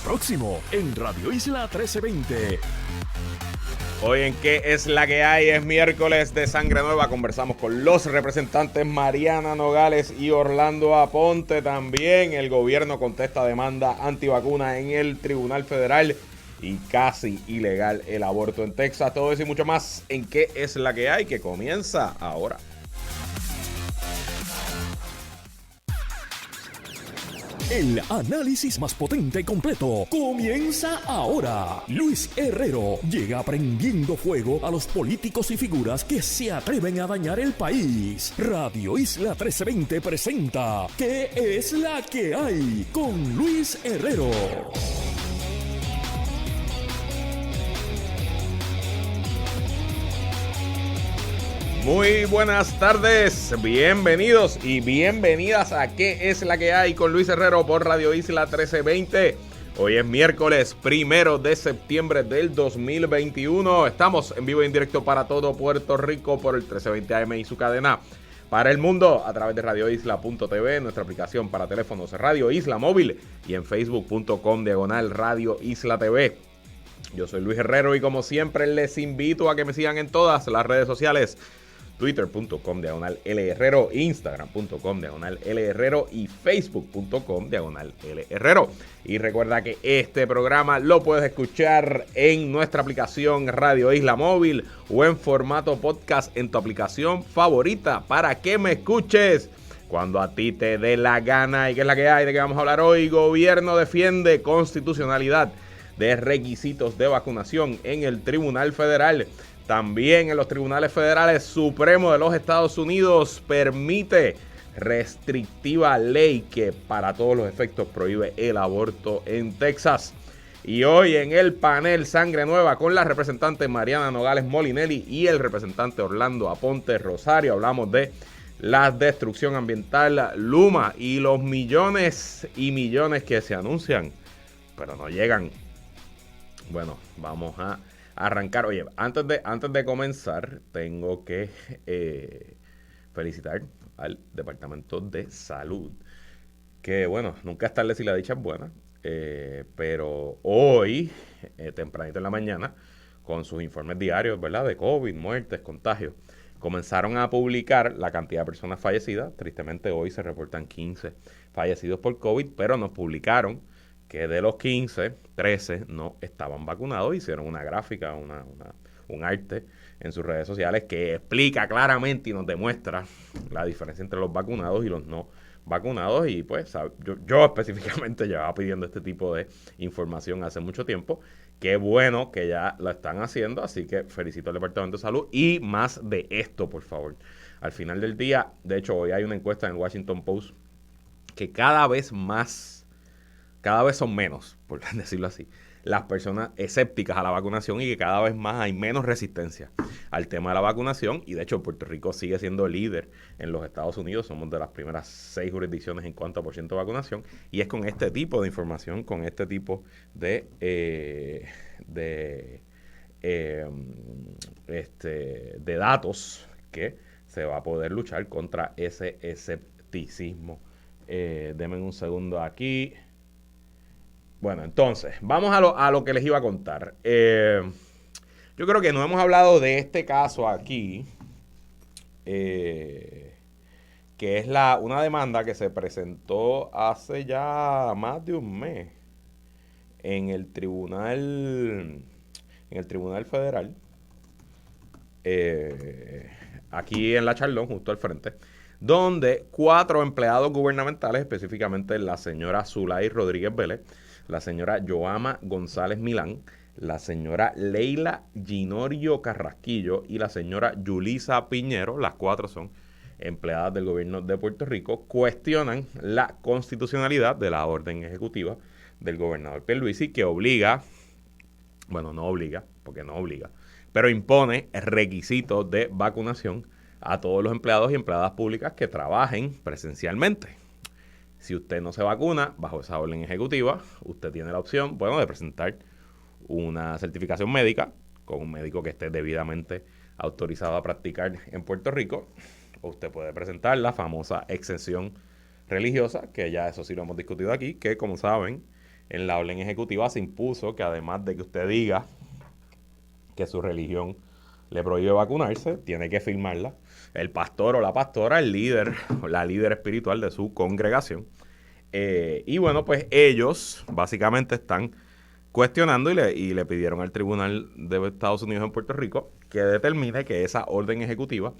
Próximo en Radio Isla 1320. Hoy en ¿Qué es la que hay? Es miércoles de Sangre Nueva. Conversamos con los representantes Mariana Nogales y Orlando Aponte. También el gobierno contesta demanda antivacuna en el Tribunal Federal y casi ilegal el aborto en Texas. Todo eso y mucho más en ¿Qué es la que hay? Que comienza ahora. El análisis más potente y completo comienza ahora. Luis Herrero llega prendiendo fuego a los políticos y figuras que se atreven a dañar el país. Radio Isla 1320 presenta ¿Qué es la que hay? Con Luis Herrero. Muy buenas tardes, bienvenidos y bienvenidas a ¿Qué es la que hay? Con Luis Herrero por Radio Isla 1320. Hoy es miércoles 1 de septiembre del 2021. Estamos en vivo e en directo para todo Puerto Rico por el 1320 AM y su cadena para el mundo a través de radioisla.tv, nuestra aplicación para teléfonos Radio Isla Móvil y en facebook.com/Radio Isla TV. Yo soy Luis Herrero y como siempre les invito a que me sigan en todas las redes sociales. Twitter.com/LHerrero, Instagram.com/LHerrero y Facebook.com/LHerrero. Y recuerda que este programa lo puedes escuchar en nuestra aplicación Radio Isla Móvil o en formato podcast en tu aplicación favorita para que me escuches cuando a ti te dé la gana. ¿Y qué es la que hay? ¿De qué vamos a hablar hoy? Gobierno defiende constitucionalidad de requisitos de vacunación en el Tribunal Federal. También en los tribunales federales supremos de los Estados Unidos permite restrictiva ley que para todos los efectos prohíbe el aborto en Texas. Y hoy en el panel Sangre Nueva con la representante Mariana Nogales Molinelli y el representante Orlando Aponte Rosario hablamos de la destrucción ambiental, Luma y los millones y millones que se anuncian pero no llegan. Bueno, vamos a arrancar. Oye, antes de comenzar, tengo que felicitar al Departamento de Salud. Que bueno, nunca es tarde si la dicha es buena. Pero hoy, tempranito en la mañana, con sus informes diarios, ¿verdad? De COVID, muertes, contagios, comenzaron a publicar la cantidad de personas fallecidas. Tristemente hoy se reportan 15 fallecidos por COVID, pero nos publicaron que de los 15, 13 no estaban vacunados. Hicieron una gráfica, un arte en sus redes sociales que explica claramente y nos demuestra la diferencia entre los vacunados y los no vacunados. Y pues yo específicamente llevaba pidiendo este tipo de información hace mucho tiempo. Qué bueno que ya lo están haciendo, así que felicito al Departamento de Salud y más de esto, por favor. Al final del día, de hecho, hoy hay una encuesta en el Washington Post que cada vez son menos, por decirlo así, las personas escépticas a la vacunación y que cada vez más hay menos resistencia al tema de la vacunación. Y de hecho Puerto Rico sigue siendo líder en los Estados Unidos. Somos de las primeras 6 jurisdicciones en cuanto a % de vacunación. Y es con este tipo de información, con este tipo de datos que se va a poder luchar contra ese escepticismo. Denme un segundo aquí. Bueno, entonces, vamos a lo que les iba a contar. Yo creo que no hemos hablado de este caso aquí, que es una demanda que se presentó hace ya más de un mes en el Tribunal Federal, aquí en La Charlón, justo al frente, donde 4 empleados gubernamentales, específicamente la señora Zulay Rodríguez Vélez, la señora Joama González Milán, la señora Leila Ginorio Carrasquillo y la señora Yulisa Piñero, las 4 son empleadas del gobierno de Puerto Rico, cuestionan la constitucionalidad de la orden ejecutiva del gobernador Pierluisi que pero impone requisitos de vacunación a todos los empleados y empleadas públicas que trabajen presencialmente. Si usted no se vacuna bajo esa orden ejecutiva, usted tiene la opción, de presentar una certificación médica con un médico que esté debidamente autorizado a practicar en Puerto Rico, o usted puede presentar la famosa exención religiosa, que ya eso sí lo hemos discutido aquí, que como saben, en la orden ejecutiva se impuso que además de que usted diga que su religión le prohíbe vacunarse, tiene que firmarla el pastor o la pastora, el líder o la líder espiritual de su congregación. Y bueno, pues ellos básicamente están cuestionando y le pidieron al Tribunal de Estados Unidos en Puerto Rico que determine que esa orden ejecutiva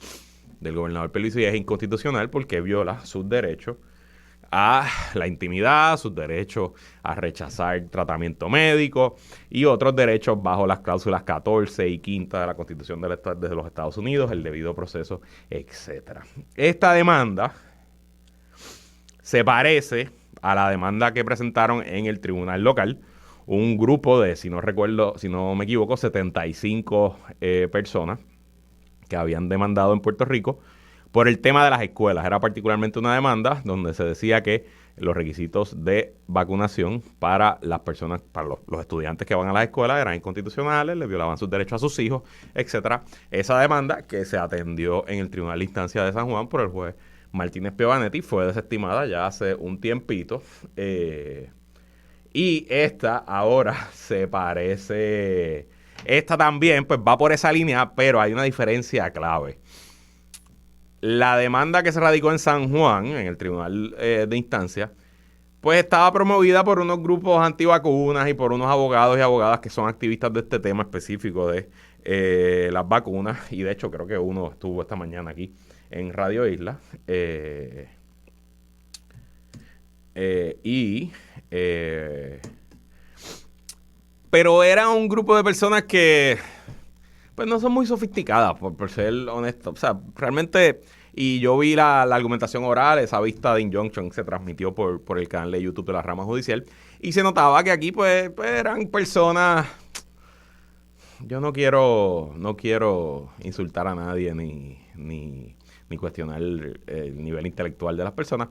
del gobernador Pierluisi es inconstitucional porque viola sus derechos a la intimidad, sus derechos a rechazar tratamiento médico y otros derechos bajo las cláusulas 14 y 5 de la Constitución de los Estados Unidos, el debido proceso, etc. Esta demanda se parece a la demanda que presentaron en el tribunal local un grupo de, si no me equivoco, 75 personas que habían demandado en Puerto Rico por el tema de las escuelas. Era particularmente una demanda donde se decía que los requisitos de vacunación para las personas, para los estudiantes que van a las escuelas eran inconstitucionales, le violaban sus derechos a sus hijos, etcétera. Esa demanda que se atendió en el Tribunal de Instancia de San Juan por el juez Martínez Piovanetti fue desestimada ya hace un tiempito. Y esta ahora se parece... Esta también pues va por esa línea, pero hay una diferencia clave. La demanda que se radicó en San Juan, en el Tribunal de Instancia, pues estaba promovida por unos grupos antivacunas y por unos abogados y abogadas que son activistas de este tema específico de las vacunas. Y de hecho creo que uno estuvo esta mañana aquí en Radio Isla. Pero era un grupo de personas que pues no son muy sofisticadas, por ser honesto. O sea, realmente, y yo vi la argumentación oral, esa vista de injunction se transmitió por el canal de YouTube de la rama judicial, y se notaba que aquí pues eran personas... Yo no quiero insultar a nadie ni cuestionar el nivel intelectual de las personas,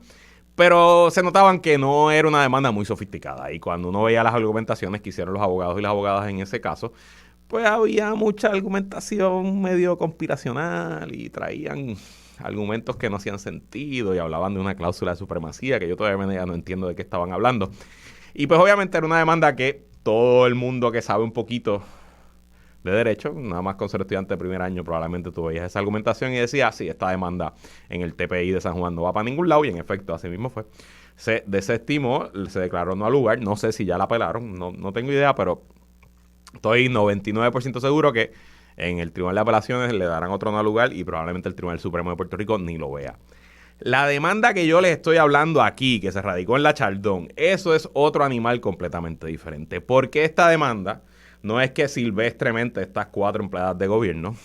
pero se notaban que no era una demanda muy sofisticada. Y cuando uno veía las argumentaciones que hicieron los abogados y las abogadas en ese caso, pues había mucha argumentación medio conspiracional y traían argumentos que no hacían sentido y hablaban de una cláusula de supremacía que yo todavía no entiendo de qué estaban hablando. Y pues obviamente era una demanda que todo el mundo que sabe un poquito de derecho, nada más con ser estudiante de primer año, probablemente tú veías esa argumentación y decías, sí, esta demanda en el TPI de San Juan no va para ningún lado, y en efecto, así mismo fue. Se desestimó, se declaró no al lugar, no sé si ya la apelaron, no tengo idea, pero estoy 99% seguro que en el Tribunal de Apelaciones le darán otro no al lugar y probablemente el Tribunal Supremo de Puerto Rico ni lo vea. La demanda que yo les estoy hablando aquí, que se radicó en la Chaldón, eso es otro animal completamente diferente, porque esta demanda... No es que silvestremente estas 4 empleadas de gobierno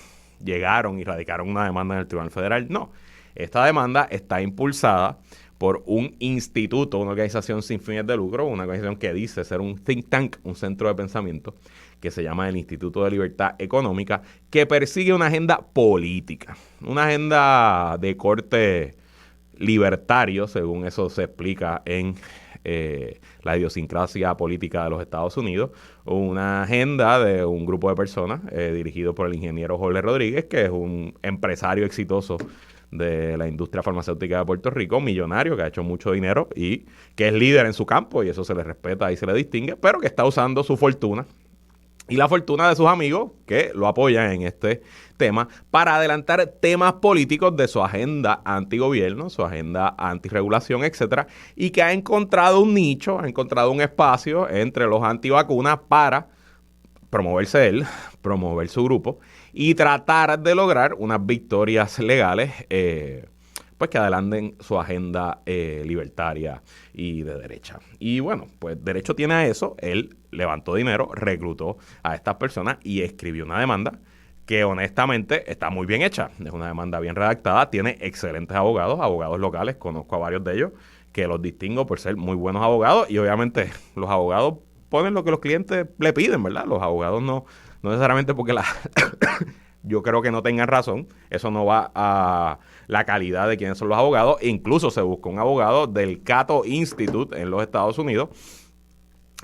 llegaron y radicaron una demanda en el Tribunal Federal. No, esta demanda está impulsada por un instituto, una organización sin fines de lucro, una organización que dice ser un think tank, un centro de pensamiento, que se llama el Instituto de Libertad Económica, que persigue una agenda política, una agenda de corte libertario, según eso se explica en la idiosincrasia política de los Estados Unidos, una agenda de un grupo de personas dirigido por el ingeniero Jorge Rodríguez, que es un empresario exitoso de la industria farmacéutica de Puerto Rico, millonario, que ha hecho mucho dinero y que es líder en su campo, y eso se le respeta y se le distingue, pero que está usando su fortuna y la fortuna de sus amigos que lo apoyan en este tema para adelantar temas políticos de su agenda antigobierno, su agenda antirregulación, etcétera, y que ha encontrado un nicho, ha encontrado un espacio entre los antivacunas para promoverse él, promover su grupo y tratar de lograr unas victorias legales pues que adelanten su agenda libertaria y de derecha. Y bueno, pues derecho tiene a eso. Él levantó dinero, reclutó a estas personas y escribió una demanda que honestamente está muy bien hecha. Es una demanda bien redactada, tiene excelentes abogados locales, conozco a varios de ellos, que los distingo por ser muy buenos abogados, y obviamente los abogados ponen lo que los clientes le piden, ¿verdad? Los abogados no necesariamente porque yo creo que no tengan razón, eso no va a la calidad de quienes son los abogados. Incluso se buscó un abogado del Cato Institute en los Estados Unidos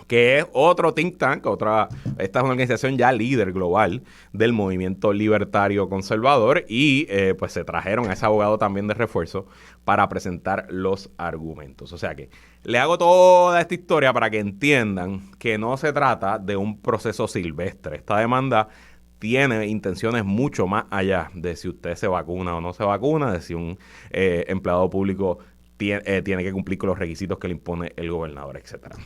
que es otro think tank, esta es una organización ya líder global del movimiento libertario conservador y pues se trajeron a ese abogado también de refuerzo para presentar los argumentos. O sea que le hago toda esta historia para que entiendan que no se trata de un proceso silvestre. Esta demanda tiene intenciones mucho más allá de si usted se vacuna o no se vacuna, de si un empleado público tiene que cumplir con los requisitos que le impone el gobernador, etcétera.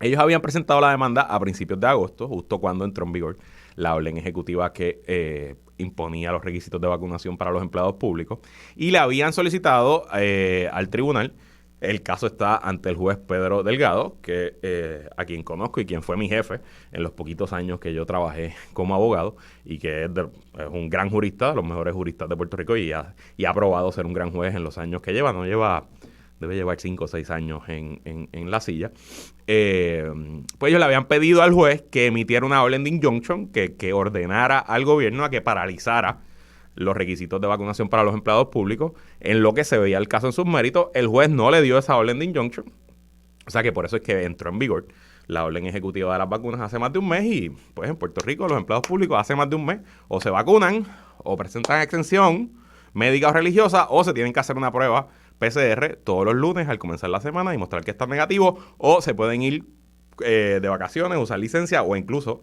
Ellos habían presentado la demanda a principios de agosto, justo cuando entró en vigor la orden ejecutiva que imponía los requisitos de vacunación para los empleados públicos, y le habían solicitado al tribunal. El caso está ante el juez Pedro Delgado, que a quien conozco y quien fue mi jefe en los poquitos años que yo trabajé como abogado, y que es un gran jurista, de los mejores juristas de Puerto Rico, y ha probado ser un gran juez en los años que lleva. Debe llevar 5 o 6 años en la silla. Pues ellos le habían pedido al juez que emitiera una orden de injunction que ordenara al gobierno a que paralizara los requisitos de vacunación para los empleados públicos, en lo que se veía el caso en sus méritos. El juez no le dio esa orden de injunction, o sea que por eso es que entró en vigor la orden ejecutiva de las vacunas hace más de un mes, y pues en Puerto Rico los empleados públicos hace más de un mes o se vacunan o presentan exención médica o religiosa, o se tienen que hacer una prueba PCR todos los lunes al comenzar la semana y mostrar que están negativos, o se pueden ir de vacaciones, usar licencia, o incluso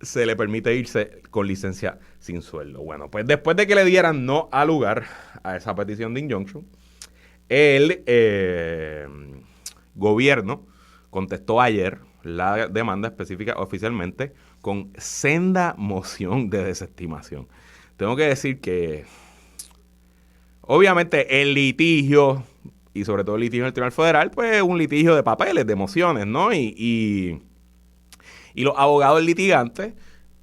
se le permite irse con licencia sin sueldo. Bueno, pues después de que le dieran no al lugar a esa petición de injunction, el gobierno contestó ayer la demanda específica oficialmente con senda moción de desestimación. Tengo que decir que obviamente el litigio, y sobre todo el litigio en el Tribunal Federal, pues es un litigio de papeles, de mociones, ¿no? Y los abogados litigantes,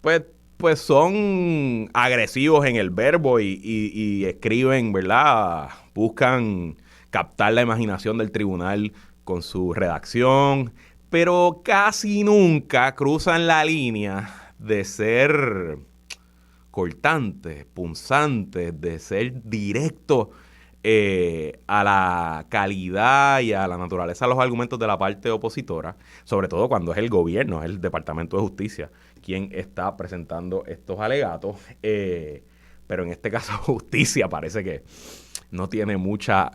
pues son agresivos en el verbo y escriben, ¿verdad? Buscan captar la imaginación del tribunal con su redacción, pero casi nunca cruzan la línea de ser cortantes, punzantes, de ser directos a la calidad y a la naturaleza de los argumentos de la parte opositora, sobre todo cuando es el gobierno, es el Departamento de Justicia quien está presentando estos alegatos, pero en este caso Justicia parece que no tiene mucha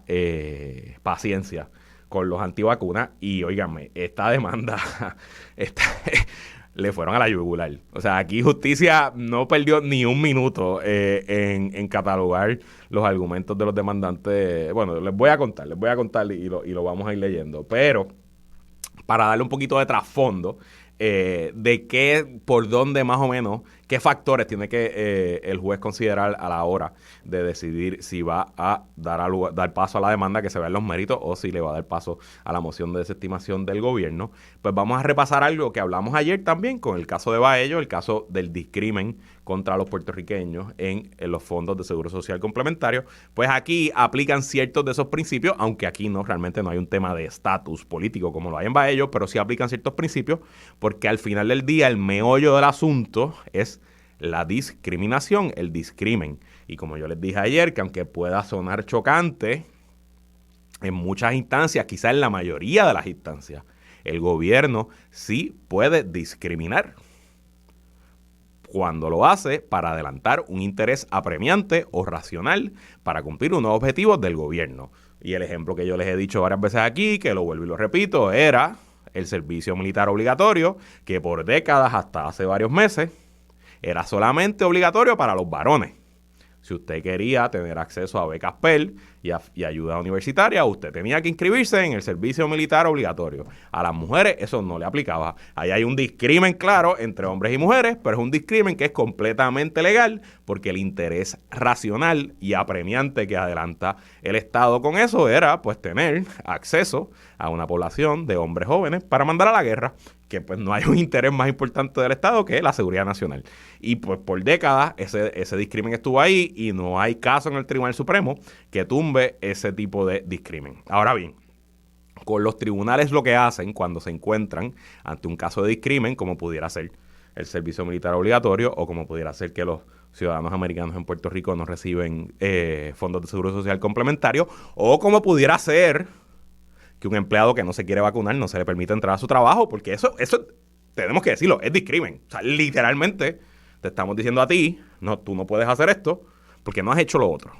paciencia con los antivacunas, y óiganme, esta demanda le fueron a la yugular. O sea, aquí Justicia no perdió ni un minuto en catalogar los argumentos de los demandantes. Bueno, les voy a contar y lo vamos a ir leyendo. Pero para darle un poquito de trasfondo de por dónde más o menos, qué factores tiene que el juez considerar a la hora de decidir si va a dar paso a la demanda, que se vean los méritos, o si le va a dar paso a la moción de desestimación del gobierno. Pues vamos a repasar algo que hablamos ayer también con el caso de Baello, el caso del discrimen contra los puertorriqueños en los fondos de seguro social complementario. Pues aquí aplican ciertos de esos principios, aunque aquí realmente no hay un tema de estatus político como lo hay en Baello, pero sí aplican ciertos principios, porque al final del día el meollo del asunto es la discriminación, el discrimen. Y como yo les dije ayer, que aunque pueda sonar chocante, en muchas instancias, quizás en la mayoría de las instancias, el gobierno sí puede discriminar cuando lo hace para adelantar un interés apremiante o racional para cumplir unos objetivos del gobierno. Y el ejemplo que yo les he dicho varias veces aquí, que lo vuelvo y lo repito, era el servicio militar obligatorio, que por décadas, hasta hace varios meses, era solamente obligatorio para los varones. Si usted quería tener acceso a becas Pell y ayuda universitaria, usted tenía que inscribirse en el servicio militar obligatorio. A las mujeres eso no le aplicaba. Ahí hay un discrimen claro entre hombres y mujeres, pero es un discrimen que es completamente legal, porque el interés racional y apremiante que adelanta el Estado con eso era pues tener acceso a una población de hombres jóvenes para mandar a la guerra, que pues no hay un interés más importante del Estado que la seguridad nacional. Y pues por décadas ese discrimen estuvo ahí, y no hay caso en el Tribunal Supremo que tumbe ese tipo de discrimen. Ahora bien, con los tribunales lo que hacen cuando se encuentran ante un caso de discrimen, como pudiera ser el servicio militar obligatorio, o como pudiera ser que los ciudadanos americanos en Puerto Rico no reciben fondos de seguro social complementario, o como pudiera ser que un empleado que no se quiere vacunar no se le permite entrar a su trabajo, porque eso tenemos que decirlo, es discrimen. O sea, literalmente te estamos diciendo a ti, no, tú no puedes hacer esto porque no has hecho lo otro.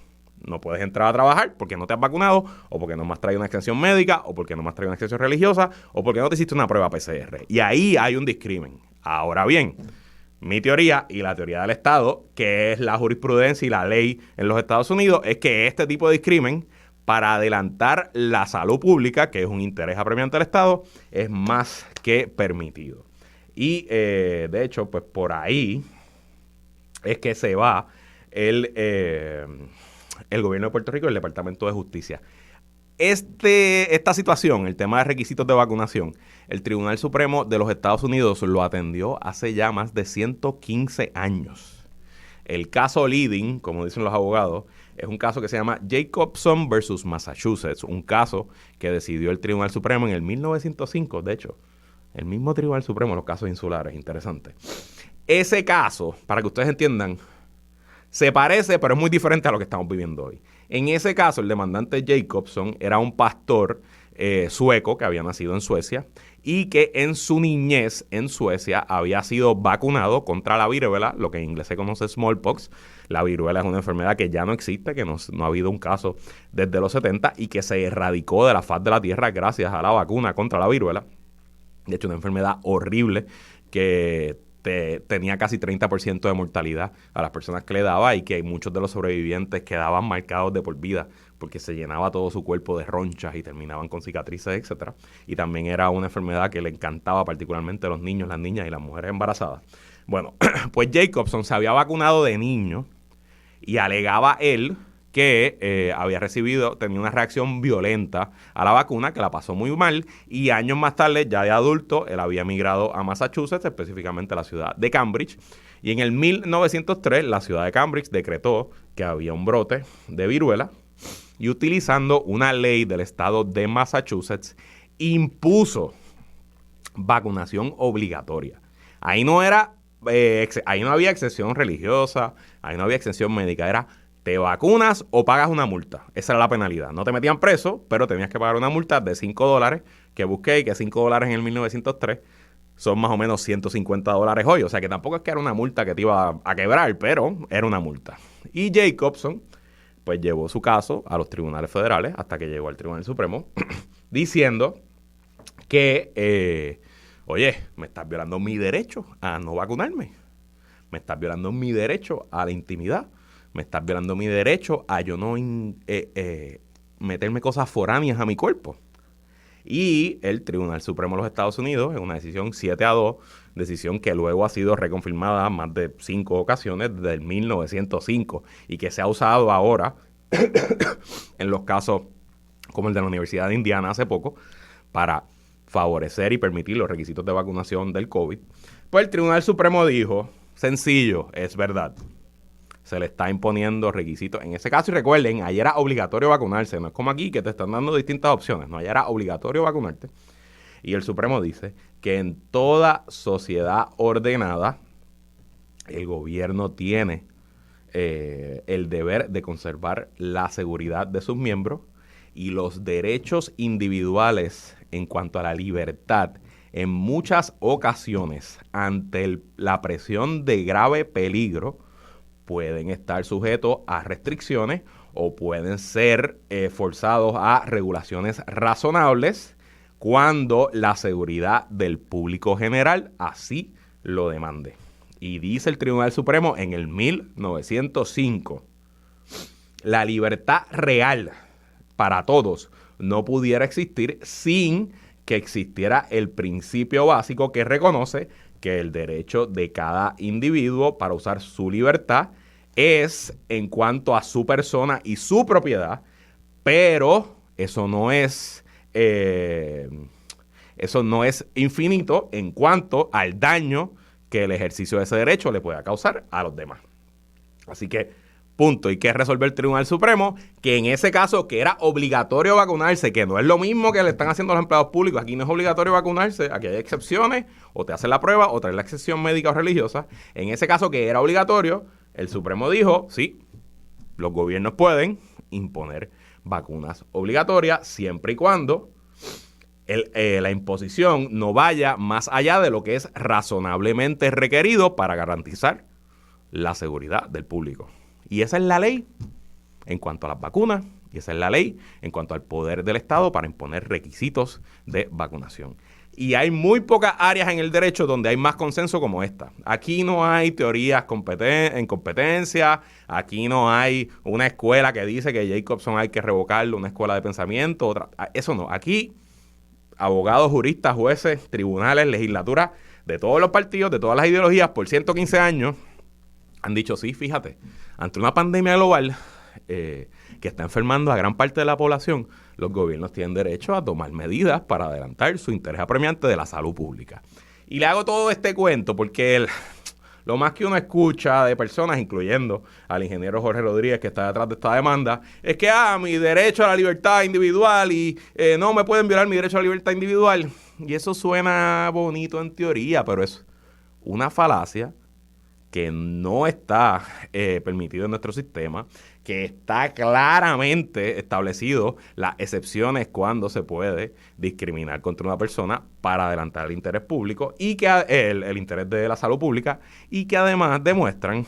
No puedes entrar a trabajar porque no te has vacunado, o porque no me has traído una extensión médica, o porque no me has traído una extensión religiosa, o porque no te hiciste una prueba PCR. Y ahí hay un discrimen. Ahora bien, mi teoría y la teoría del Estado, que es la jurisprudencia y la ley en los Estados Unidos, es que este tipo de discrimen, para adelantar la salud pública, que es un interés apremiante del Estado, es más que permitido. Y de hecho, pues por ahí es que se va el gobierno de Puerto Rico y el Departamento de Justicia. Esta situación, el tema de requisitos de vacunación, el Tribunal Supremo de los Estados Unidos lo atendió hace ya más de 115 años. El caso leading, como dicen los abogados, es un caso que se llama Jacobson versus Massachusetts, un caso que decidió el Tribunal Supremo en el 1905, de hecho, el mismo Tribunal Supremo, los casos insulares, interesante. Ese caso, para que ustedes entiendan, se parece, pero es muy diferente a lo que estamos viviendo hoy. En ese caso, el demandante Jacobson era un pastor sueco que había nacido en Suecia y que en su niñez en Suecia había sido vacunado contra la viruela, lo que en inglés se conoce smallpox. La viruela es una enfermedad que ya no existe, que no ha habido un caso desde los 70 y que se erradicó de la faz de la tierra gracias a la vacuna contra la viruela. De hecho, una enfermedad horrible que tenía casi 30% de mortalidad a las personas que le daba y que muchos de los sobrevivientes quedaban marcados de por vida porque se llenaba todo su cuerpo de ronchas y terminaban con cicatrices, etcétera. Y también era una enfermedad que le encantaba particularmente a los niños, las niñas y las mujeres embarazadas. Bueno, pues Jacobson se había vacunado de niño y alegaba él que tenía una reacción violenta a la vacuna, que la pasó muy mal, y años más tarde, ya de adulto, él había migrado a Massachusetts, específicamente a la ciudad de Cambridge, y en el 1903 la ciudad de Cambridge decretó que había un brote de viruela, y utilizando una ley del estado de Massachusetts, impuso vacunación obligatoria. Ahí no había excepción religiosa, ahí no había excepción médica, era te vacunas o pagas una multa. Esa era la penalidad. No te metían preso, pero tenías que pagar una multa de $5, que busqué, y que $5 en el 1903 son más o menos $150 hoy. O sea que tampoco es que era una multa que te iba a quebrar, pero era una multa. Y Jacobson, pues llevó su caso a los tribunales federales hasta que llegó al Tribunal Supremo, diciendo que, oye, me estás violando mi derecho a no vacunarme. Me estás violando mi derecho a la intimidad. Me estás violando mi derecho a yo no meterme cosas foráneas a mi cuerpo. Y el Tribunal Supremo de los Estados Unidos, en una decisión 7-2, decisión que luego ha sido reconfirmada más de 5 ocasiones desde el 1905 y que se ha usado ahora en los casos como el de la Universidad de Indiana hace poco para favorecer y permitir los requisitos de vacunación del COVID. Pues el Tribunal Supremo dijo, sencillo, es verdad. Se le está imponiendo requisitos. En ese caso, y recuerden, allá era obligatorio vacunarse. No es como aquí que te están dando distintas opciones. No, allá era obligatorio vacunarte. Y el Supremo dice que en toda sociedad ordenada, el gobierno tiene el deber de conservar la seguridad de sus miembros y los derechos individuales en cuanto a la libertad. En muchas ocasiones, ante la presión de grave peligro, pueden estar sujetos a restricciones o pueden ser forzados a regulaciones razonables cuando la seguridad del público general así lo demande. Y dice el Tribunal Supremo en el 1905, la libertad real para todos no pudiera existir sin que existiera el principio básico que reconoce que el derecho de cada individuo para usar su libertad es en cuanto a su persona y su propiedad, pero eso no es infinito en cuanto al daño que el ejercicio de ese derecho le pueda causar a los demás. Así que, punto. ¿Y qué resolvió el Tribunal Supremo? Que en ese caso, que era obligatorio vacunarse, que no es lo mismo que le están haciendo los empleados públicos, aquí no es obligatorio vacunarse, aquí hay excepciones, o te hacen la prueba, o traes la excepción médica o religiosa. En ese caso, que era obligatorio, el Supremo dijo, sí, los gobiernos pueden imponer vacunas obligatorias siempre y cuando la imposición no vaya más allá de lo que es razonablemente requerido para garantizar la seguridad del público. Y esa es la ley en cuanto a las vacunas, y esa es la ley en cuanto al poder del Estado para imponer requisitos de vacunación. Y hay muy pocas áreas en el derecho donde hay más consenso como esta. Aquí no hay teorías en competencia, aquí no hay una escuela que dice que Jacobson hay que revocarlo, una escuela de pensamiento, otra. Eso no. Aquí, abogados, juristas, jueces, tribunales, legislaturas de todos los partidos, de todas las ideologías, por 115 años, han dicho sí, fíjate, ante una pandemia global que está enfermando a gran parte de la población, los gobiernos tienen derecho a tomar medidas para adelantar su interés apremiante de la salud pública. Y le hago todo este cuento porque lo más que uno escucha de personas, incluyendo al ingeniero Jorge Rodríguez que está detrás de esta demanda, es que mi derecho a la libertad individual y no me pueden violar mi derecho a la libertad individual. Y eso suena bonito en teoría, pero es una falacia que no está permitido en nuestro sistema, que está claramente establecido las excepciones cuando se puede discriminar contra una persona para adelantar el interés público y que el interés de la salud pública, y que además demuestran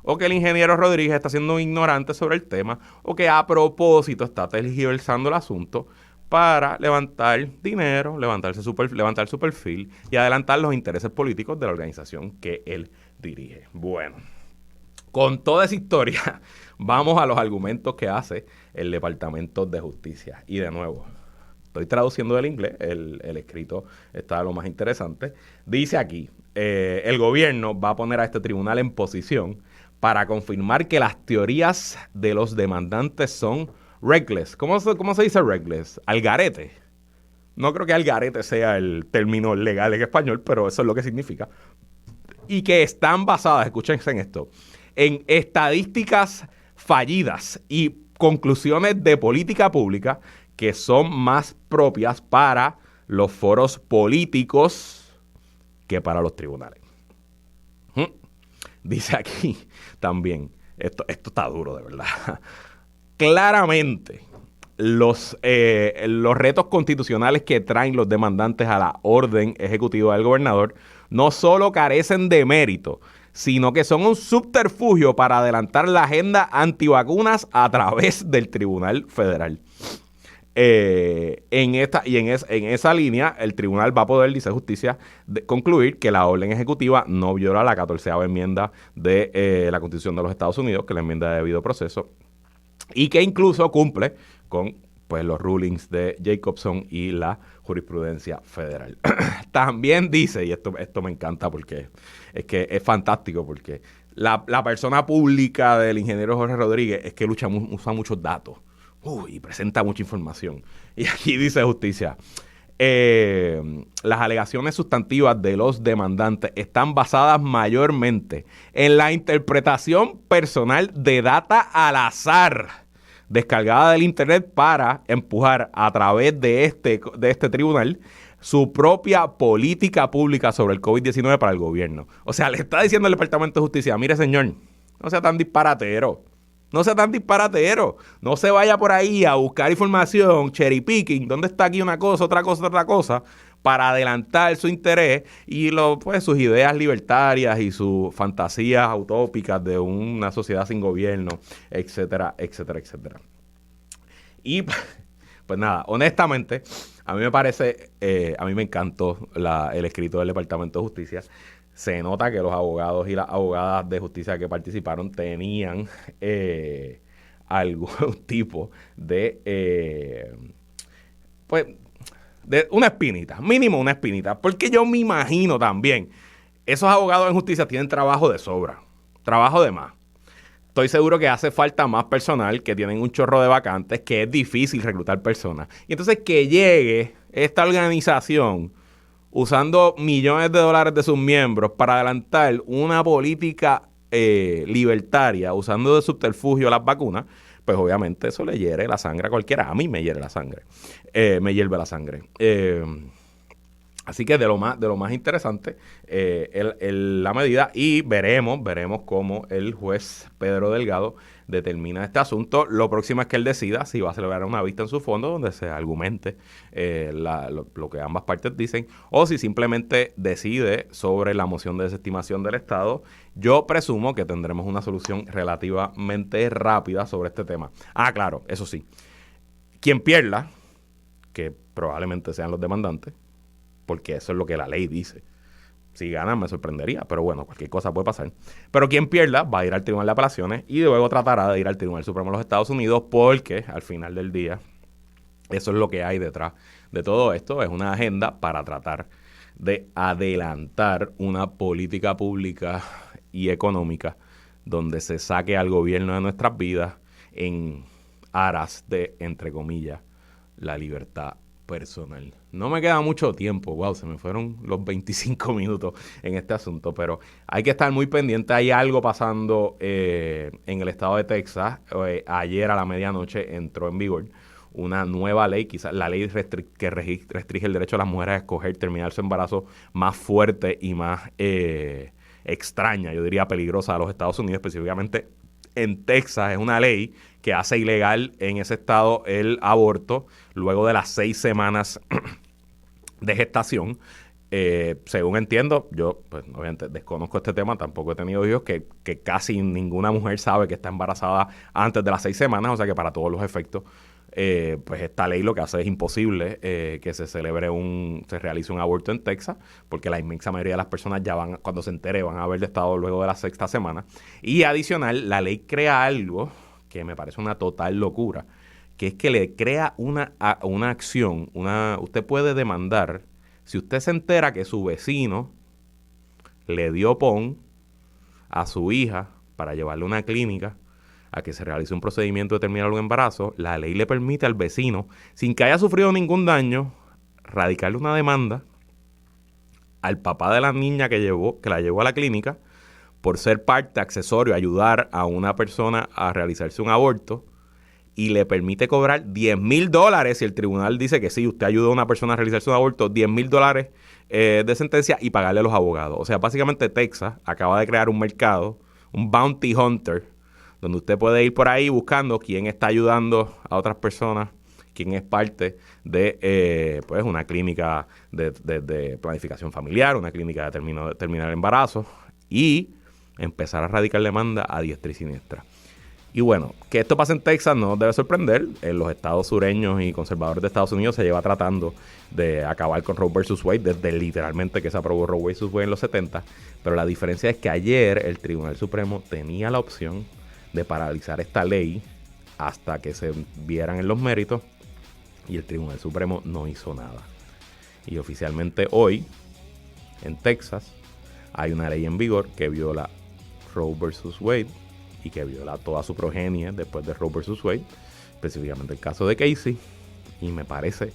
o que el ingeniero Rodríguez está siendo un ignorante sobre el tema o que a propósito está tergiversando el asunto para levantar dinero, levantar su perfil y adelantar los intereses políticos de la organización que él dirige. Bueno, con toda esa historia, vamos a los argumentos que hace el Departamento de Justicia. Y de nuevo, estoy traduciendo del inglés, el escrito está lo más interesante. Dice aquí, el gobierno va a poner a este tribunal en posición para confirmar que las teorías de los demandantes son reckless. ¿Cómo se dice reckless? Algarete. No creo que algarete sea el término legal en español, pero eso es lo que significa. Y que están basadas, escúchense en esto, en estadísticas fallidas y conclusiones de política pública que son más propias para los foros políticos que para los tribunales. Dice aquí también, esto está duro de verdad. Claramente, los retos constitucionales que traen los demandantes a la orden ejecutiva del gobernador no solo carecen de mérito, sino que son un subterfugio para adelantar la agenda antivacunas a través del Tribunal Federal. En esa línea, el tribunal va a poder, dice Justicia, concluir que la orden ejecutiva no viola la 14ª enmienda de la Constitución de los Estados Unidos, que es la enmienda de debido proceso, y que incluso cumple con los rulings de Jacobson y la jurisprudencia federal. También dice, y esto me encanta porque es que es fantástico, porque la persona pública del ingeniero Jorge Rodríguez es que usa muchos datos y presenta mucha información. Y aquí dice Justicia, las alegaciones sustantivas de los demandantes están basadas mayormente en la interpretación personal de data al azar descargada del internet para empujar a través de este tribunal su propia política pública sobre el COVID-19 para el gobierno. O sea, le está diciendo el Departamento de Justicia, mire señor, no sea tan disparatero. No sea tan disparatero. No se vaya por ahí a buscar información, cherry picking, dónde está aquí una cosa, otra cosa, para adelantar su interés y sus ideas libertarias y sus fantasías utópicas de una sociedad sin gobierno, etcétera, etcétera, etcétera. Y pues nada, honestamente, a mí me parece, a mí me encantó el escrito del Departamento de Justicia. Se nota que los abogados y las abogadas de justicia que participaron tenían algún tipo de de una espinita, mínimo una espinita, porque yo me imagino también, esos abogados en justicia tienen trabajo de sobra, trabajo de más. Estoy seguro que hace falta más personal, que tienen un chorro de vacantes, que es difícil reclutar personas. Y entonces que llegue esta organización usando millones de dólares de sus miembros para adelantar una política libertaria, usando de subterfugio las vacunas, pues obviamente eso le hiere la sangre a cualquiera. A mí me hiere la sangre. Me hierve la sangre. Así que de lo más interesante la medida, y veremos cómo el juez Pedro Delgado determina este asunto. Lo próximo es que él decida si va a celebrar una vista en su fondo donde se argumente lo que ambas partes dicen, o si simplemente decide sobre la moción de desestimación del Estado. Yo presumo que tendremos una solución relativamente rápida sobre este tema. Claro, eso sí, quien pierda, que probablemente sean los demandantes, porque eso es lo que la ley dice. Si ganan me sorprendería, pero bueno, cualquier cosa puede pasar. Pero quien pierda va a ir al Tribunal de Apelaciones y luego tratará de ir al Tribunal Supremo de los Estados Unidos, porque al final del día eso es lo que hay detrás de todo esto. Es una agenda para tratar de adelantar una política pública y económica donde se saque al gobierno de nuestras vidas en aras de, entre comillas, la libertad personal. No me queda mucho tiempo, wow, se me fueron los 25 minutos en este asunto, pero hay que estar muy pendiente. Hay algo pasando en el estado de Texas. Ayer a la medianoche entró en vigor una nueva ley, quizás la ley que restringe el derecho de las mujeres a escoger terminar su embarazo, más fuerte y más extraña, yo diría peligrosa, de los Estados Unidos, específicamente en Texas. Es una ley que hace ilegal en ese estado el aborto luego de las 6 semanas de gestación. Según entiendo, yo pues obviamente desconozco este tema, tampoco he tenido hijos, que casi ninguna mujer sabe que está embarazada antes de las 6 semanas, o sea que para todos los efectos, pues esta ley lo que hace es imposible que se realice un aborto en Texas, porque la inmensa mayoría de las personas ya van, cuando se entere, van a haber estado luego de la 6ª semana. Y adicional, la ley crea algo que me parece una total locura, que es que le crea una acción, usted puede demandar, si usted se entera que su vecino le dio PON a su hija para llevarle a una clínica a que se realice un procedimiento de terminar un embarazo, la ley le permite al vecino, sin que haya sufrido ningún daño, radicarle una demanda al papá de la niña que la llevó a la clínica por ser parte, accesorio, ayudar a una persona a realizarse un aborto, y le permite cobrar $10,000 si el tribunal dice que sí, usted ayudó a una persona a realizarse un aborto, $10,000 de sentencia, y pagarle a los abogados. O sea, básicamente Texas acaba de crear un mercado, un bounty hunter, donde usted puede ir por ahí buscando quién está ayudando a otras personas, quién es parte de pues una clínica de planificación familiar, una clínica de terminar el embarazo, y empezar a radicar demanda a diestra y siniestra. Y bueno, que esto pase en Texas no nos debe sorprender. En los estados sureños y conservadores de Estados Unidos se lleva tratando de acabar con Roe vs. Wade desde literalmente que se aprobó Roe vs. Wade en los 70. Pero la diferencia es que ayer el Tribunal Supremo tenía la opción de paralizar esta ley hasta que se vieran en los méritos, y el Tribunal Supremo no hizo nada. Y oficialmente hoy, en Texas, hay una ley en vigor que viola Roe vs. Wade y que viola toda su progenie después de Roe vs. Wade, específicamente el caso de Casey, y me parece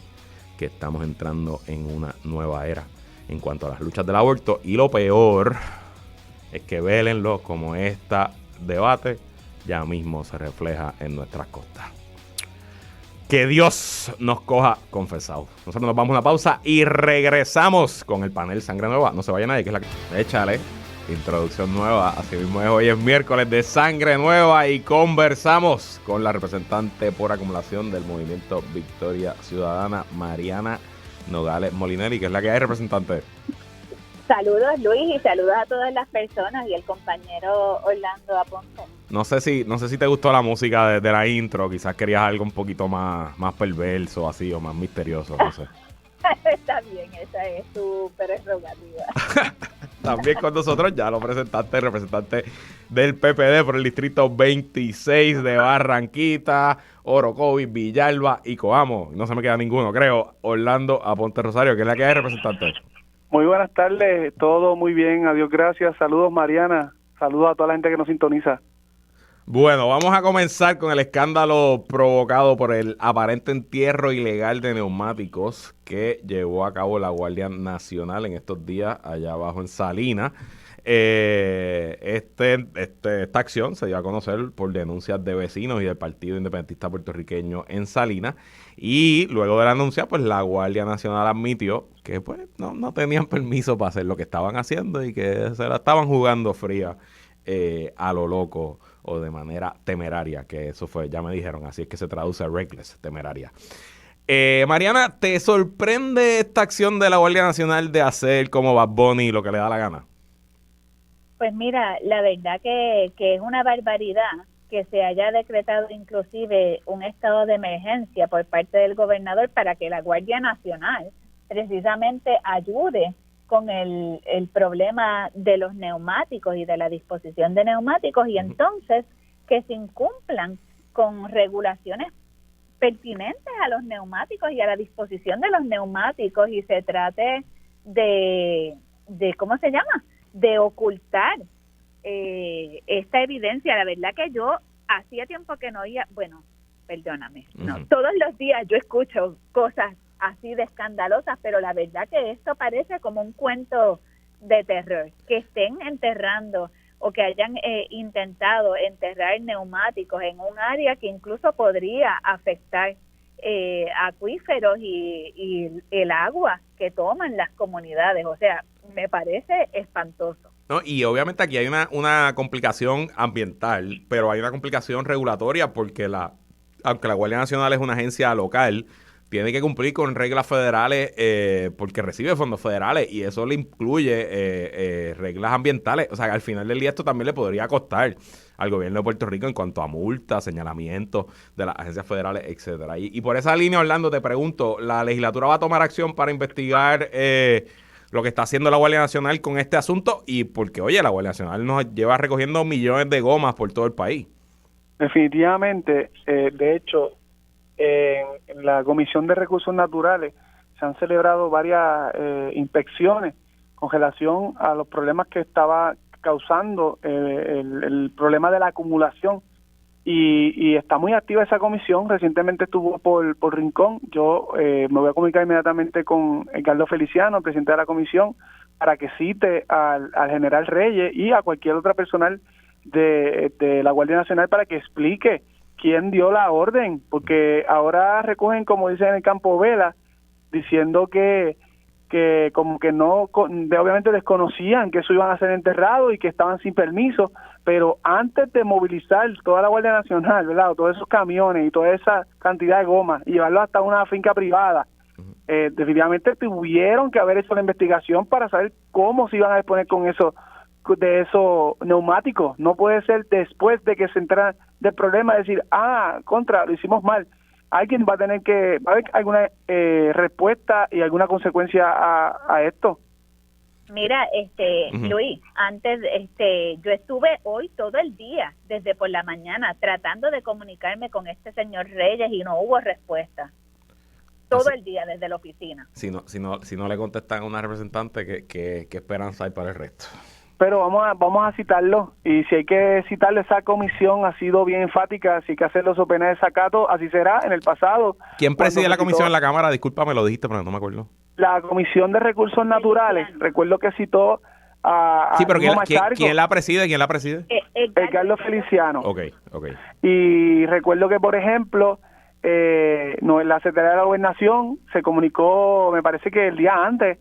que estamos entrando en una nueva era en cuanto a las luchas del aborto, y lo peor es que vélenlo como este debate ya mismo se refleja en nuestras costas. Que Dios nos coja confesados. Nosotros nos vamos a una pausa y regresamos con el panel Sangre Nueva. No se vaya nadie, que es la que... Échale. Introducción nueva, así mismo es. Hoy es miércoles de Sangre Nueva y conversamos con la representante por acumulación del movimiento Victoria Ciudadana, Mariana Nogales Molinelli, que es la que hay, representante. Saludos, Luis, y saludos a todas las personas y el compañero Orlando Aponte. No sé si te gustó la música de la intro, quizás querías algo un poquito más perverso así, o más misterioso, no sé. Está bien, esa es tu prerrogativa. También con nosotros ya lo representante del PPD por el distrito 26 de Barranquita, Orocovis, Villalba y Coamo. No se me queda ninguno, creo. Orlando Aponte Rosario, que es la que hay, representante. Muy buenas tardes, todo muy bien, adiós, gracias. Saludos, Mariana. Saludos a toda la gente que nos sintoniza. Bueno, vamos a comenzar con el escándalo provocado por el aparente entierro ilegal de neumáticos que llevó a cabo la Guardia Nacional en estos días allá abajo en Salinas. Esta acción se dio a conocer por denuncias de vecinos y del Partido Independentista Puertorriqueño en Salinas, y luego de la denuncia, pues la Guardia Nacional admitió que pues no tenían permiso para hacer lo que estaban haciendo y que se la estaban jugando fría a lo loco o de manera temeraria, que eso fue, ya me dijeron, así es que se traduce a reckless, temeraria. Mariana, ¿te sorprende esta acción de la Guardia Nacional de hacer como Bad Bunny lo que le da la gana? Pues mira, la verdad que es una barbaridad que se haya decretado inclusive un estado de emergencia por parte del gobernador para que la Guardia Nacional precisamente ayude con el problema de los neumáticos y de la disposición de neumáticos, y entonces que se incumplan con regulaciones pertinentes a los neumáticos y a la disposición de los neumáticos, y se trate de ¿cómo se llama?, de ocultar esta evidencia. La verdad que yo hacía tiempo que no oía, bueno, perdóname, no, todos los días yo escucho cosas así de escandalosas, pero la verdad que esto parece como un cuento de terror, que estén enterrando o que hayan intentado enterrar neumáticos en un área que incluso podría afectar acuíferos y el agua que toman las comunidades. O sea, me parece espantoso. No, y obviamente aquí hay una complicación ambiental, pero hay una complicación regulatoria porque aunque la Guardia Nacional es una agencia local, tiene que cumplir con reglas federales porque recibe fondos federales, y eso le incluye reglas ambientales. O sea, al final del día esto también le podría costar al gobierno de Puerto Rico en cuanto a multas, señalamientos de las agencias federales, etcétera. Y por esa línea, Orlando, te pregunto, ¿la legislatura va a tomar acción para investigar lo que está haciendo la Guardia Nacional con este asunto? Y porque, oye, la Guardia Nacional nos lleva recogiendo millones de gomas por todo el país. Definitivamente, de hecho, en la Comisión de Recursos Naturales se han celebrado varias inspecciones con relación a los problemas que estaba causando el problema de la acumulación, y está muy activa esa comisión. Recientemente estuvo por Rincón. Yo me voy a comunicar inmediatamente con Edgardo Feliciano, presidente de la comisión, para que cite al general Reyes y a cualquier otra personal de la Guardia Nacional para que explique quién dio la orden, porque ahora recogen, como dicen en el campo, vela, diciendo que como que no, obviamente desconocían que eso iban a ser enterrado y que estaban sin permiso, pero antes de movilizar toda la Guardia Nacional, ¿verdad?, todos esos camiones y toda esa cantidad de gomas y llevarlo hasta una finca privada, definitivamente tuvieron que haber hecho la investigación para saber cómo se iban a disponer con eso, de esos neumáticos. No puede ser después de que se entera del problema decir, lo hicimos mal. Alguien va a haber alguna respuesta y alguna consecuencia a esto. Mira, Luis, antes, yo estuve hoy todo el día, desde por la mañana, tratando de comunicarme con este señor Reyes y no hubo respuesta. Todo el día desde la oficina. Si no le contestan a una representante, ¿qué esperanza hay para el resto? Pero vamos a citarlo, y si hay que citarle, esa comisión ha sido bien enfática. Si hay que hacerlo so pena de desacato, así será. En el pasado, ¿quién preside la comisión en la Cámara? Disculpa, me lo dijiste, pero no me acuerdo. La Comisión de Recursos Naturales. Recuerdo que citó a sí, pero ¿quién la preside? Edgardo Feliciano. Okay. Y recuerdo que, por ejemplo, la Secretaría de la Gobernación se comunicó, me parece que el día antes,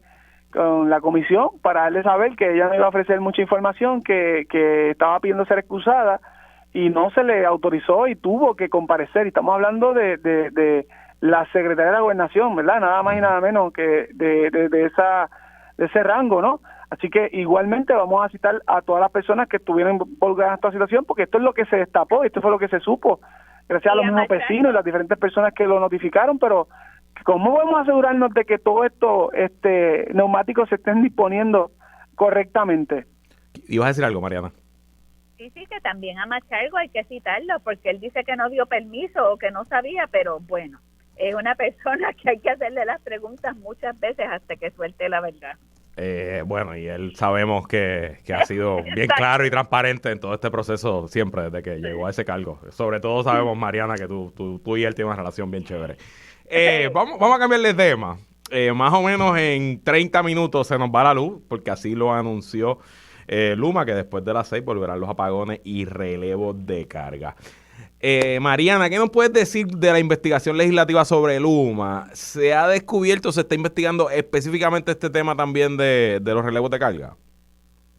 con la comisión para darle saber que ella no iba a ofrecer mucha información, que estaba pidiendo ser excusada, y no se le autorizó y tuvo que comparecer. Y estamos hablando de la Secretaría de la Gobernación, ¿verdad? Nada más y nada menos que de ese rango, ¿no? Así que igualmente vamos a citar a todas las personas que estuvieron involucradas en esta situación, porque esto es lo que se destapó, esto fue lo que se supo, gracias a los mismos vecinos y las diferentes personas que lo notificaron. Pero ¿cómo podemos asegurarnos de que todos estos neumáticos se estén disponiendo correctamente? ¿Ibas a decir algo, Mariana? Sí, que también a Machargo hay que citarlo, porque él dice que no dio permiso o que no sabía, pero bueno, es una persona que hay que hacerle las preguntas muchas veces hasta que suelte la verdad. Bueno, y él sabemos que ha sido bien claro y transparente en todo este proceso siempre desde que llegó a ese cargo. Sobre todo sabemos, Mariana, que tú y él tienen una relación bien chévere. Vamos a cambiar de tema. Más o menos en 30 minutos se nos va la luz, porque así lo anunció Luma, que después de las 6 volverán los apagones y relevos de carga. Mariana, ¿qué nos puedes decir de la investigación legislativa sobre Luma? ¿Se ha descubierto, se está investigando específicamente este tema también de los relevos de carga?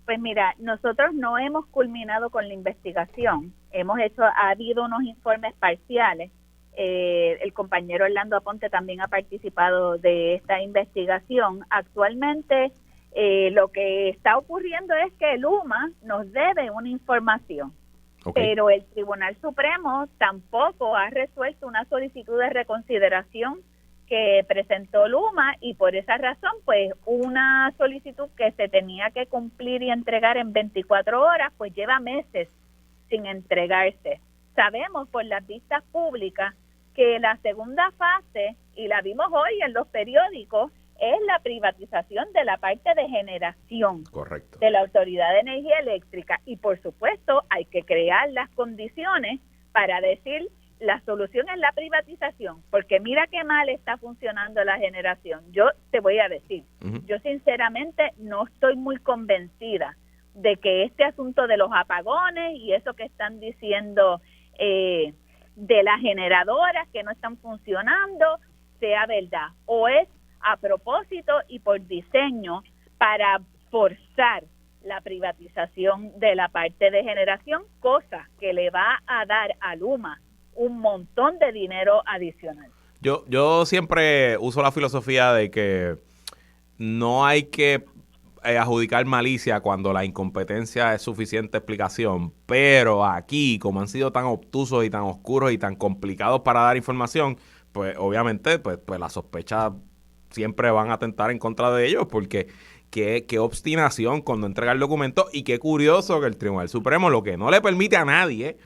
Pues mira, nosotros no hemos culminado con la investigación. Ha habido unos informes parciales. El compañero Orlando Aponte también ha participado de esta investigación. Actualmente lo que está ocurriendo es que Luma nos debe una información. Okay. Pero el Tribunal Supremo tampoco ha resuelto una solicitud de reconsideración que presentó Luma y por esa razón, pues una solicitud que se tenía que cumplir y entregar en 24 horas, pues lleva meses sin entregarse. Sabemos por las vistas públicas que la segunda fase, y la vimos hoy en los periódicos, es la privatización de la parte de generación. Correcto. De la Autoridad de Energía Eléctrica y por supuesto hay que crear las condiciones para decir la solución es la privatización, porque mira qué mal está funcionando la generación. Yo te voy a decir, yo sinceramente no estoy muy convencida de que este asunto de los apagones y eso que están diciendo de las generadoras que no están funcionando sea verdad, o es a propósito y por diseño para forzar la privatización de la parte de generación, cosa que le va a dar a Luma un montón de dinero adicional. Yo siempre uso la filosofía de que no hay que adjudicar malicia cuando la incompetencia es suficiente explicación, pero aquí, como han sido tan obtusos y tan oscuros y tan complicados para dar información, pues obviamente pues la sospecha siempre van a atentar en contra de ellos, porque qué obstinación cuando entrega el documento, y qué curioso que el Tribunal Supremo lo que no le permite a nadie,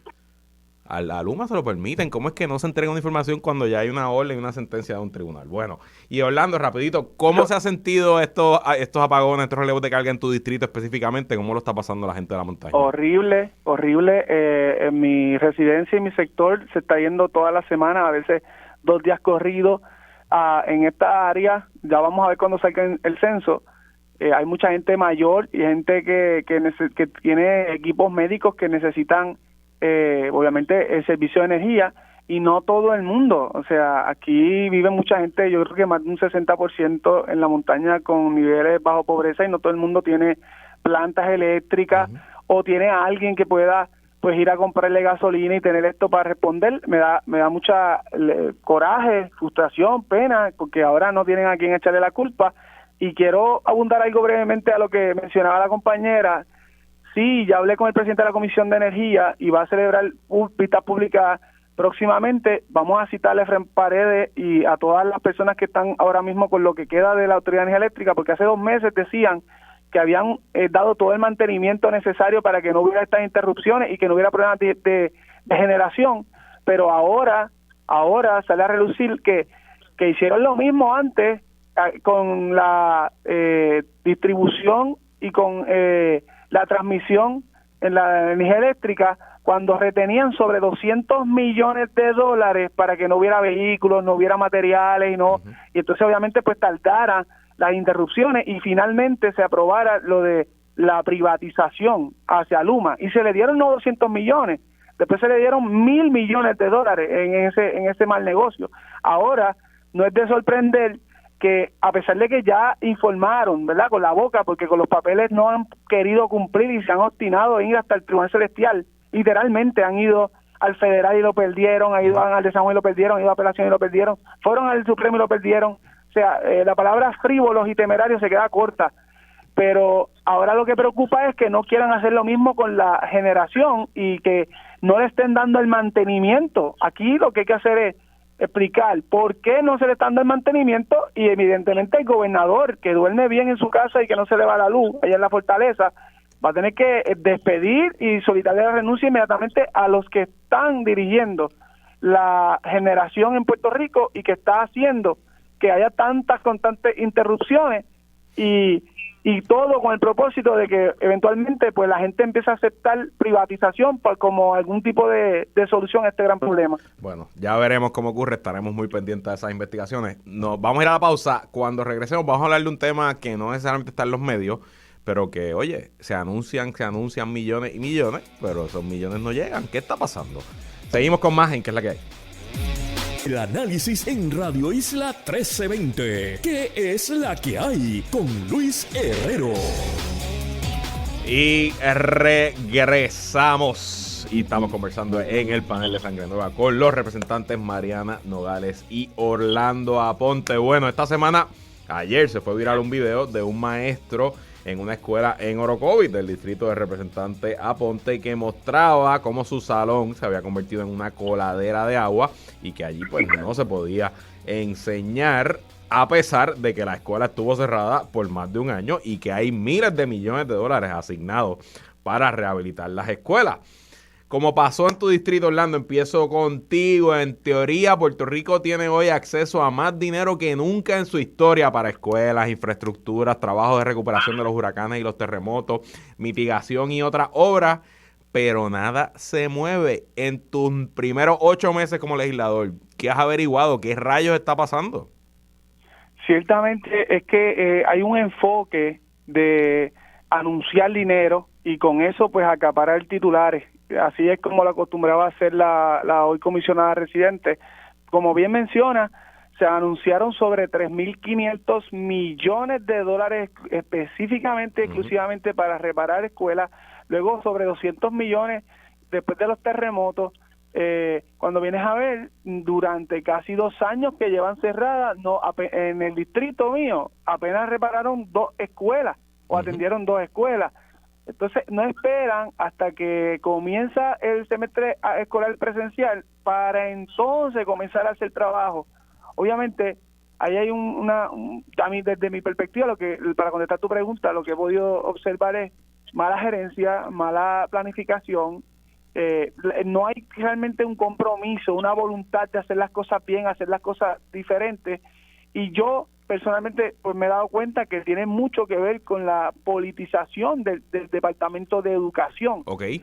a Luma se lo permiten. ¿Cómo es que no se entrega una información cuando ya hay una orden y una sentencia de un tribunal? Bueno, y Orlando, rapidito, ¿cómo se ha sentido estos apagones, estos relevos de carga en tu distrito específicamente? ¿Cómo lo está pasando la gente de la montaña? Horrible. En mi residencia y mi sector se está yendo toda la semana, a veces 2 días corridos. En esta área, ya vamos a ver cuando salga el censo, hay mucha gente mayor y gente que tiene equipos médicos que necesitan obviamente el servicio de energía, y no todo el mundo. O sea, aquí vive mucha gente, yo creo que más de un 60% en la montaña con niveles bajo pobreza, y no todo el mundo tiene plantas eléctricas o tiene a alguien que pueda pues ir a comprarle gasolina y tener esto para responder. Me da mucha coraje, frustración, pena, porque ahora no tienen a quién echarle la culpa. Y quiero abundar algo brevemente a lo que mencionaba la compañera. Sí, ya hablé con el presidente de la Comisión de Energía y va a celebrar vistas públicas próximamente. Vamos a citarle a Efraín Paredes y a todas las personas que están ahora mismo con lo que queda de la Autoridad de Energía Eléctrica, porque hace 2 meses decían que habían dado todo el mantenimiento necesario para que no hubiera estas interrupciones y que no hubiera problemas de generación, pero ahora sale a relucir que hicieron lo mismo antes con la distribución y con la transmisión en la energía eléctrica, cuando retenían sobre $200 millones para que no hubiera vehículos, no hubiera materiales y entonces obviamente pues tardaran las interrupciones y finalmente se aprobara lo de la privatización hacia Luma, y se le dieron no 200 millones, después se le dieron $1,000 millones en ese mal negocio. Ahora no es de sorprender que, a pesar de que ya informaron, ¿verdad?, con la boca, porque con los papeles no han querido cumplir y se han obstinado en ir hasta el Tribunal Celestial, literalmente han ido al Federal y lo perdieron, han ido al de San Juan y lo perdieron, han ido a Apelación y lo perdieron, fueron al Supremo y lo perdieron. O sea, la palabra frívolos y temerarios se queda corta, pero ahora lo que preocupa es que no quieran hacer lo mismo con la generación y que no le estén dando el mantenimiento. Aquí lo que hay que hacer es explicar por qué no se le está dando el mantenimiento, y evidentemente el gobernador, que duerme bien en su casa y que no se le va la luz allá en la fortaleza, va a tener que despedir y solicitarle la renuncia inmediatamente a los que están dirigiendo la generación en Puerto Rico y que está haciendo que haya tantas constantes interrupciones y y todo con el propósito de que eventualmente pues la gente empiece a aceptar privatización como algún tipo de solución a este gran problema. Bueno, ya veremos cómo ocurre, estaremos muy pendientes de esas investigaciones. Nos vamos a ir a la pausa. Cuando regresemos vamos a hablar de un tema que no necesariamente está en los medios, pero que, oye, se anuncian millones y millones, pero esos millones no llegan. ¿Qué está pasando? Seguimos con más en ¿Qué es la que hay? El análisis en Radio Isla 1320. ¿Qué es la que hay? Con Luis Herrero. Y regresamos. Y estamos conversando en el panel de Sangre Nueva con los representantes Mariana Nogales y Orlando Aponte. Bueno, esta semana, ayer se fue viral un video de un maestro en una escuela en Orocovis, del distrito de representante Aponte, que mostraba cómo su salón se había convertido en una coladera de agua y que allí pues no se podía enseñar, a pesar de que la escuela estuvo cerrada por más de un año y que hay miles de millones de dólares asignados para rehabilitar las escuelas. Como pasó en tu distrito, Orlando, empiezo contigo. En teoría, Puerto Rico tiene hoy acceso a más dinero que nunca en su historia para escuelas, infraestructuras, trabajos de recuperación de los huracanes y los terremotos, mitigación y otras obras, pero nada se mueve. En tus primeros 8 meses como legislador, ¿qué has averiguado? ¿Qué rayos está pasando? Ciertamente es que hay un enfoque de anunciar dinero y con eso pues acaparar titulares. Así es como lo acostumbraba a hacer la hoy comisionada residente. Como bien menciona, se anunciaron sobre 3.500 millones de dólares específicamente, exclusivamente para reparar escuelas, luego sobre 200 millones después de los terremotos. Cuando vienes a ver, durante casi 2 años que llevan cerradas, en el distrito mío apenas repararon 2 escuelas o atendieron 2 escuelas. Entonces no esperan hasta que comienza el semestre escolar presencial para entonces comenzar a hacer trabajo. Obviamente ahí hay a mí desde mi perspectiva, para contestar tu pregunta, lo que he podido observar es mala gerencia, mala planificación. No hay realmente un compromiso, una voluntad de hacer las cosas bien, hacer las cosas diferentes, y yo personalmente pues me he dado cuenta que tiene mucho que ver con la politización del Departamento de Educación. Okay.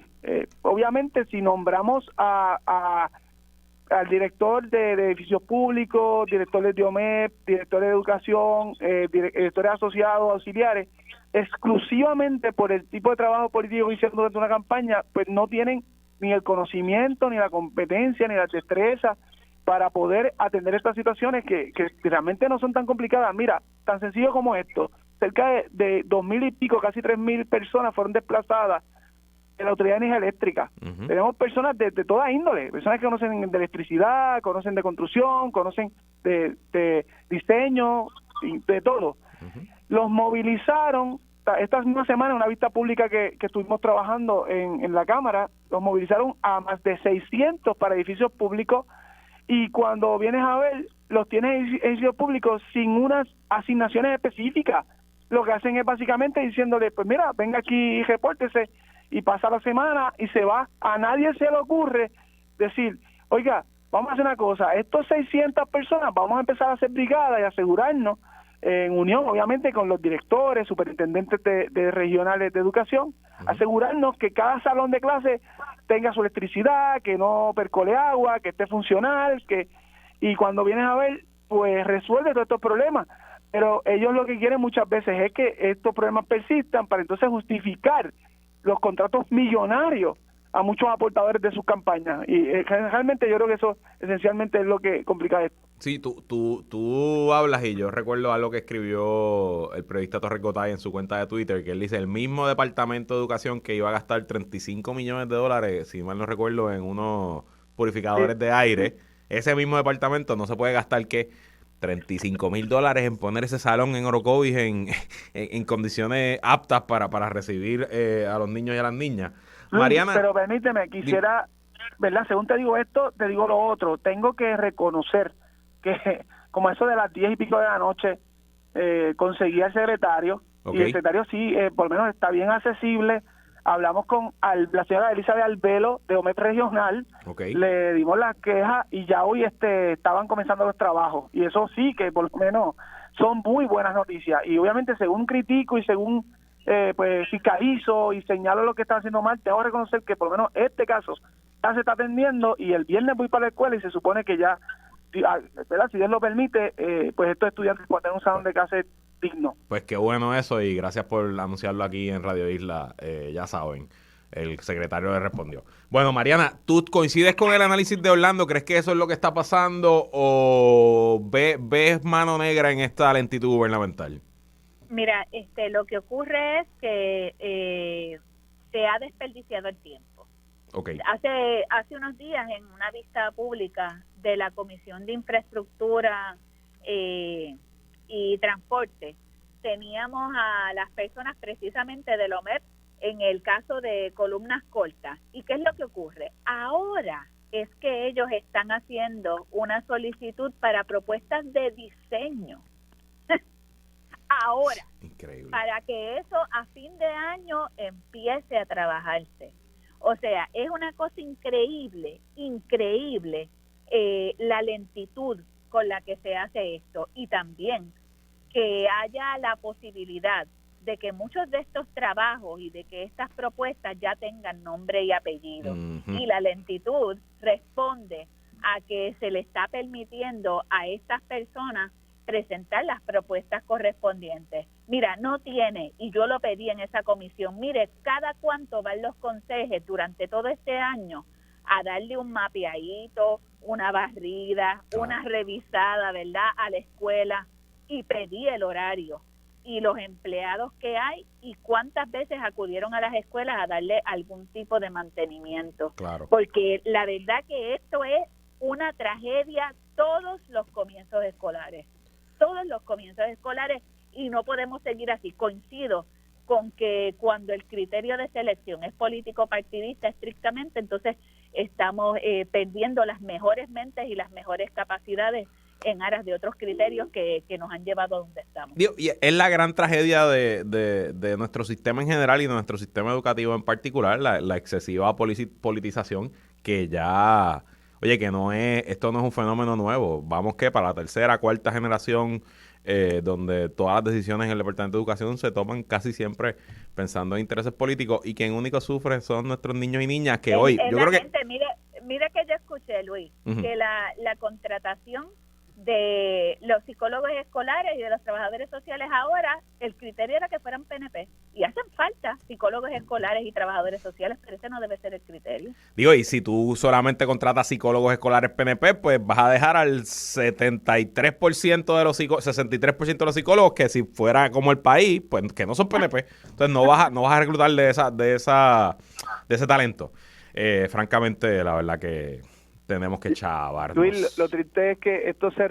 Obviamente si nombramos al director de edificios públicos, directores de OMEP, directores de educación, directores asociados, auxiliares, exclusivamente por el tipo de trabajo político que hicieron durante una campaña, pues no tienen ni el conocimiento, ni la competencia, ni la destreza para poder atender estas situaciones que realmente no son tan complicadas. Mira, tan sencillo como esto, cerca de 2.000 y pico, casi 3.000 personas fueron desplazadas de la Autoridad de Energía Eléctrica. Tenemos personas de toda índole, personas que conocen de electricidad, conocen de construcción, conocen de diseño, de todo. Los movilizaron esta misma semana en una vista pública que estuvimos trabajando en la Cámara. Los movilizaron a más de 600 para edificios públicos, y cuando vienes a ver, los tienes en edificios públicos sin unas asignaciones específicas. Lo que hacen es básicamente diciéndole, pues mira, venga aquí y repórtese, y pasa la semana y se va. A nadie se le ocurre decir, oiga, vamos a hacer una cosa, estos 600 personas vamos a empezar a hacer brigadas y asegurarnos, en unión obviamente con los directores, superintendentes de regionales de educación, asegurarnos que cada salón de clase tenga su electricidad, que no percole agua, que esté funcional, y cuando vienes a ver, pues resuelve todos estos problemas. Pero ellos lo que quieren muchas veces es que estos problemas persistan para entonces justificar los contratos millonarios a muchos aportadores de sus campañas. Y realmente yo creo que eso esencialmente es lo que complica esto. Sí, tú hablas, y yo recuerdo algo que escribió el periodista Torres Gotay en su cuenta de Twitter, que él dice, el mismo Departamento de Educación que iba a gastar 35 millones de dólares, si mal no recuerdo, en unos purificadores de aire, ese mismo departamento no se puede gastar, ¿qué? $35,000 en poner ese salón en Orocovis en condiciones aptas para recibir a los niños y a las niñas. Mariana, pero permíteme, quisiera, ¿verdad? Según te digo esto, te digo lo otro. Tengo que reconocer que como eso de las 10 y pico de la noche conseguí al secretario, y el secretario sí, por lo menos está bien accesible. Hablamos con la señora Elizabeth Albelo de OMEP Regional, le dimos las quejas y ya hoy estaban comenzando los trabajos, y eso sí que por lo menos son muy buenas noticias. Y obviamente según critico y según pues fiscalizo y señalo lo que está haciendo mal, tengo que reconocer que por lo menos este caso ya se está atendiendo y el viernes voy para la escuela y se supone que ya, ¿verdad? Si Dios lo permite, pues estos estudiantes pueden tener un salón de clase digno. Pues qué bueno eso y gracias por anunciarlo aquí en Radio Isla, ya saben. El secretario le respondió. Bueno, Mariana, ¿tú coincides con el análisis de Orlando? ¿Crees que eso es lo que está pasando o ves mano negra en esta lentitud gubernamental? Mira, lo que ocurre es que se ha desperdiciado el tiempo. Okay. Hace unos días, en una vista pública de la Comisión de Infraestructura y Transporte, teníamos a las personas precisamente del OMEP en el caso de columnas cortas. ¿Y qué es lo que ocurre? Ahora es que ellos están haciendo una solicitud para propuestas de diseño. Ahora, increíble, para que eso a fin de año empiece a trabajarse. O sea, es una cosa increíble la lentitud con la que se hace esto y también que haya la posibilidad de que muchos de estos trabajos y de que estas propuestas ya tengan nombre y apellido. Uh-huh. Y la lentitud responde a que se le está permitiendo a estas personas presentar las propuestas correspondientes. Mira, no tiene, y yo lo pedí en esa comisión, mire, cada cuánto van los consejes durante todo este año a darle un mapeadito, una barrida, una revisada, ¿verdad?, a la escuela, y pedí el horario y los empleados que hay y cuántas veces acudieron a las escuelas a darle algún tipo de mantenimiento. Claro. Porque la verdad que esto es una tragedia todos los comienzos escolares, y no podemos seguir así. Coincido con que cuando el criterio de selección es político partidista estrictamente, entonces estamos perdiendo las mejores mentes y las mejores capacidades en aras de otros criterios que nos han llevado a donde estamos. Y es la gran tragedia de nuestro sistema en general y de nuestro sistema educativo en particular, la excesiva politización, que ya, oye, que esto no es un fenómeno nuevo. Vamos que para la tercera, cuarta generación, donde todas las decisiones en el Departamento de Educación se toman casi siempre pensando en intereses políticos y quien único sufre son nuestros niños y niñas que hoy, yo creo que... Mira que yo escuché, Luis, uh-huh, que la contratación de los psicólogos escolares y de los trabajadores sociales ahora, el criterio era que fueran PNP. Y hacen falta psicólogos escolares y trabajadores sociales, pero ese no debe ser el criterio. Digo, y si tú solamente contratas psicólogos escolares PNP, pues vas a dejar al 73% de los 63% de los psicólogos que si fuera como el país, pues que no son PNP. Entonces no vas a reclutar de ese talento. Francamente, la verdad que tenemos que chavarnos. Luis, lo triste es que esto se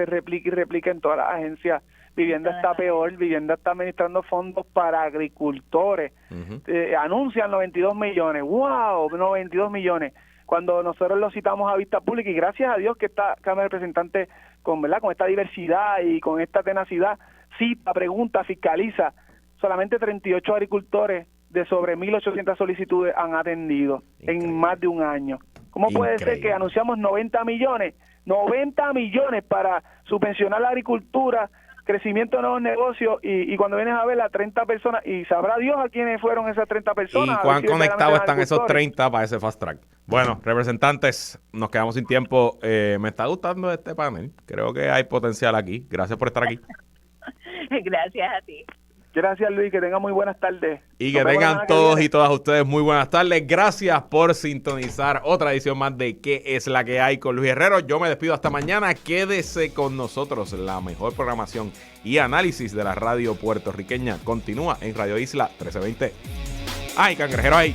replica en todas las agencias. Vivienda está peor, Vivienda está administrando fondos para agricultores. Uh-huh. Anuncian 92 millones. ¡Wow! 92 millones. Cuando nosotros lo citamos a vista pública, y gracias a Dios que esta Cámara de Representantes, con esta diversidad y con esta tenacidad, cita, pregunta, fiscaliza, solamente 38 agricultores de sobre 1.800 solicitudes han atendido. Increíble. En más de un año. ¿Cómo puede ser que anunciamos 90 millones para subvencionar la agricultura, crecimiento de nuevos negocios y cuando vienes a ver a 30 personas, y sabrá Dios a quiénes fueron esas 30 personas? ¿Y cuán conectados están esos 30 para ese fast track? Bueno, representantes, nos quedamos sin tiempo. Me está gustando este panel. Creo que hay potencial aquí. Gracias por estar aquí. Gracias a ti. Gracias, Luis, que tengan muy buenas tardes. Y que tengan todos y todas ustedes muy buenas tardes. Gracias por sintonizar otra edición más de ¿Qué es la que hay con Luis Herrero? Yo me despido hasta mañana. Quédese con nosotros. La mejor programación y análisis de la radio puertorriqueña continúa en Radio Isla 1320. ¡Ay, cangrejero ahí!